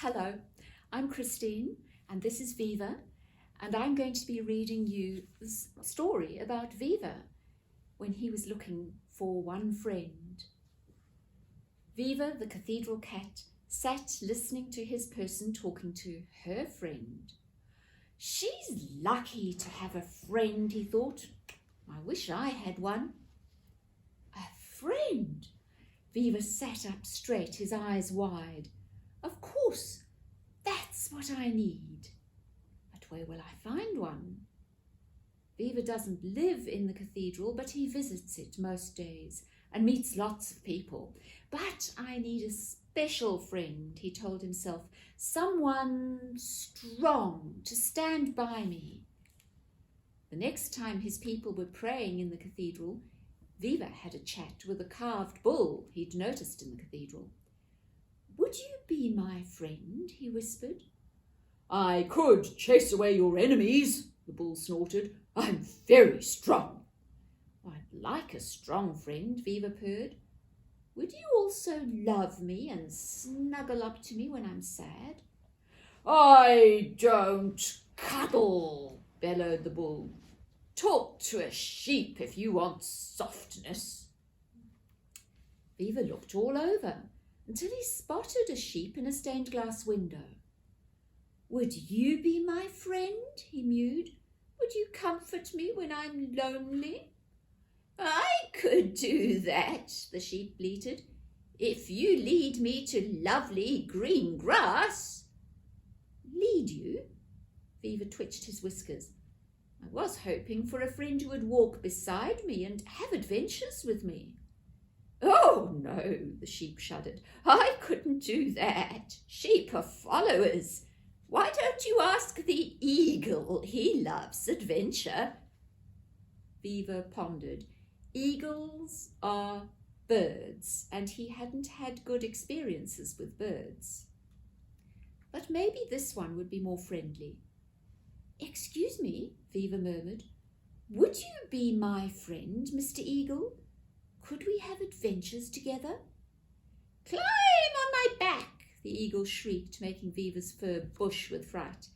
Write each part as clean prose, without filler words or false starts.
Hello, I'm Christine and this is Viva, and I'm going to be reading you this story about Viva when he was looking for one friend. Viva the Cathedral Cat sat listening to his person talking to her friend. She's lucky to have a friend, he thought. I wish I had one. A friend? Viva sat up straight, his eyes wide. Of course, that's what I need. But where will I find one? Beaver doesn't live in the cathedral, but he visits it most days and meets lots of people. But I need a special friend, he told himself, someone strong to stand by me. The next time his people were praying in the cathedral, Beaver had a chat with a carved bull he'd noticed in the cathedral. Would you be my friend? He whispered. I could chase away your enemies, the bull snorted. I'm very strong. I'd like a strong friend, Beaver purred. Would you also love me and snuggle up to me when I'm sad? I don't cuddle, bellowed the bull. Talk to a sheep if you want softness. Beaver looked all over until he spotted a sheep in a stained glass window. Would you be my friend? He mewed. Would you comfort me when I'm lonely? I could do that, the sheep bleated, if you lead me to lovely green grass. Lead you? Beaver twitched his whiskers. I was hoping for a friend who would walk beside me and have adventures with me. Oh, no, the sheep shuddered. I couldn't do that. Sheep are followers. Why don't you ask the eagle? He loves adventure. Beaver pondered. Eagles are birds, and he hadn't had good experiences with birds. But maybe this one would be more friendly. Excuse me, Beaver murmured. Would you be my friend, Mr. Eagle? Could we have adventures together? Climb on my back, the eagle shrieked, making Beaver's fur bush with fright.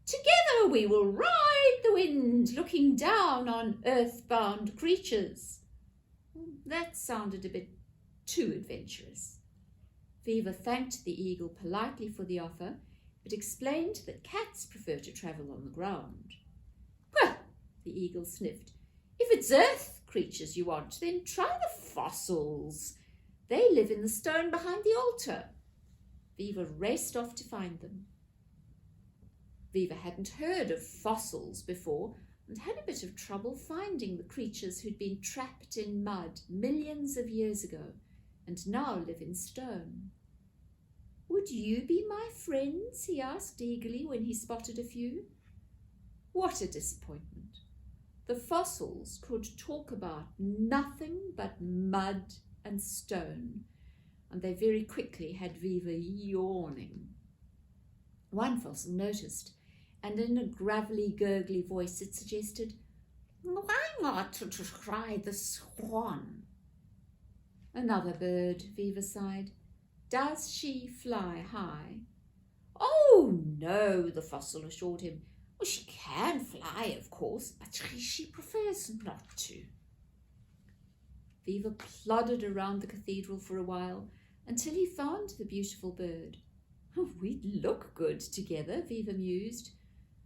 Together we will ride the wind, looking down on earthbound creatures. That sounded a bit too adventurous. Beaver thanked the eagle politely for the offer, but explained that cats prefer to travel on the ground. Well, the eagle sniffed, if it's earth creatures you want, then try the fossils. They live in the stone behind the altar. Beaver raced off to find them. Beaver hadn't heard of fossils before and had a bit of trouble finding the creatures who'd been trapped in mud millions of years ago and now live in stone. Would you be my friends? He asked eagerly when he spotted a few. What a disappointment. The fossils could talk about nothing but mud and stone, and they very quickly had Beaver yawning. One fossil noticed, and in a gravelly, gurgly voice it suggested, why not to try the swan? Another bird, Beaver sighed. Does she fly high? Oh, no, the fossil assured him. Well, she can fly, of course, but she prefers not to. Beaver plodded around the cathedral for a while until he found the beautiful bird. Oh, we'd look good together, Beaver mused,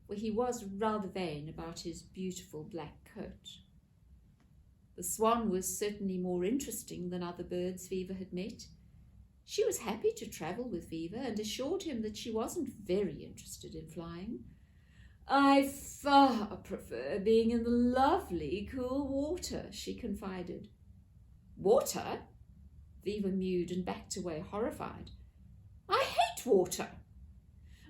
for he was rather vain about his beautiful black coat. The swan was certainly more interesting than other birds Beaver had met. She was happy to travel with Beaver and assured him that she wasn't very interested in flying. I far prefer being in the lovely, cool water, she confided. Water? Beaver mewed and backed away, horrified. I hate water.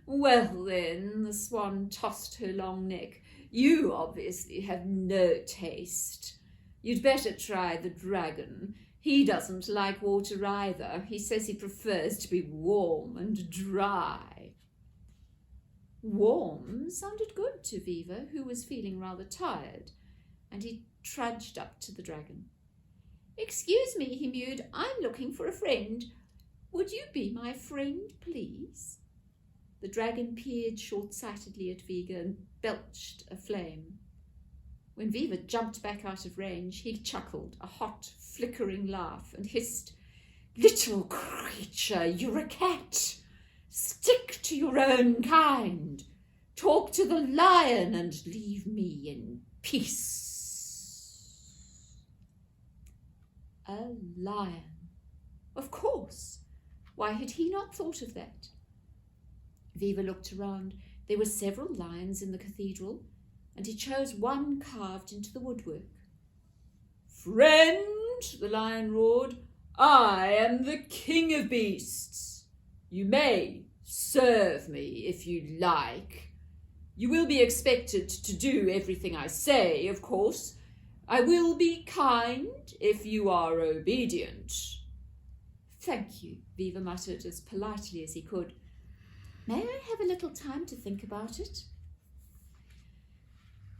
Well then, the swan tossed her long neck. You obviously have no taste. You'd better try the dragon. He doesn't like water either. He says he prefers to be warm and dry. Warm sounded good to Beaver, who was feeling rather tired, and he trudged up to the dragon. Excuse me, he mewed, I'm looking for a friend. Would you be my friend, please? The dragon peered short-sightedly at Viva and belched a flame. When Viva jumped back out of range, he chuckled, a hot, flickering laugh, and hissed, "Little creature, you're a cat. Stick to your own kind. Talk to the lion and leave me in peace." A lion. Of course. Why had he not thought of that? Viva looked around. There were several lions in the cathedral, and he chose one carved into the woodwork. "Friend," the lion roared, "I am the king of beasts. You may serve me if you like. You will be expected to do everything I say, of course. I will be kind if you are obedient." "Thank you," Beaver muttered as politely as he could. "May I have a little time to think about it?"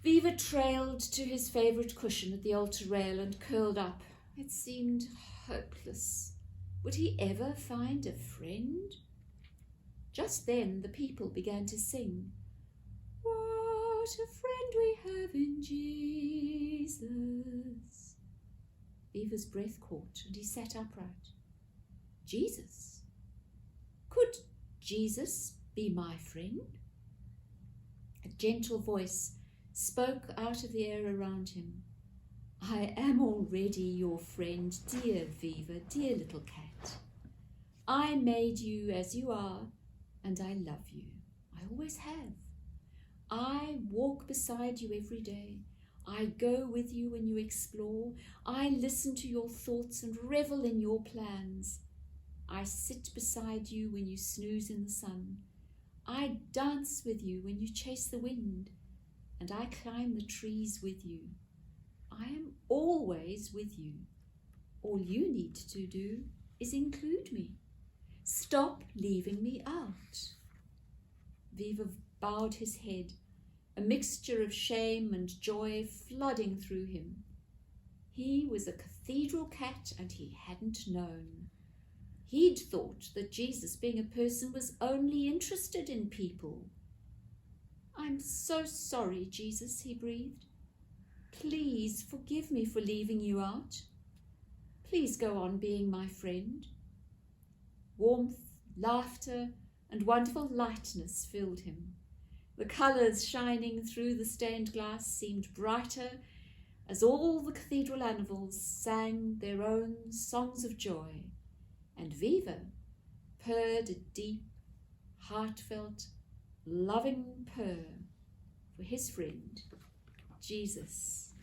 Beaver trailed to his favourite cushion at the altar rail and curled up. It seemed hopeless. Would he ever find a friend? Just then the people began to sing. "What a friend we have in Jesus." Beaver's breath caught and he sat upright. Jesus? Could Jesus be my friend? A gentle voice spoke out of the air around him. "I am already your friend, dear Viva, dear little cat. I made you as you are, and I love you. I always have. I walk beside you every day. I go with you when you explore. I listen to your thoughts and revel in your plans. I sit beside you when you snooze in the sun. I dance with you when you chase the wind, and I climb the trees with you. I am always with you. All you need to do is include me. Stop leaving me out." Viva bowed his head, a mixture of shame and joy flooding through him. He was a cathedral cat and he hadn't known. He'd thought that Jesus, being a person, was only interested in people. "I'm so sorry, Jesus," he breathed. "Please forgive me for leaving you out. Please go on being my friend." Warmth, laughter, and wonderful lightness filled him. The colours shining through the stained glass seemed brighter as all the cathedral animals sang their own songs of joy, and Viva purred a deep, heartfelt, loving purr for his friend, Jesus.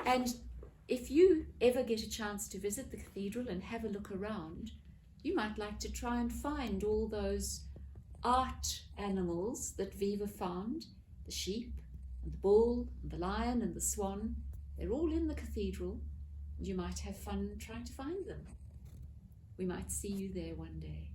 And if you ever get a chance to visit the cathedral and have a look around, you might like to try and find all those art animals that Viva found, the sheep and the bull and the lion and the swan. They're all in the cathedral, and you might have fun trying to find them. We might see you there one day.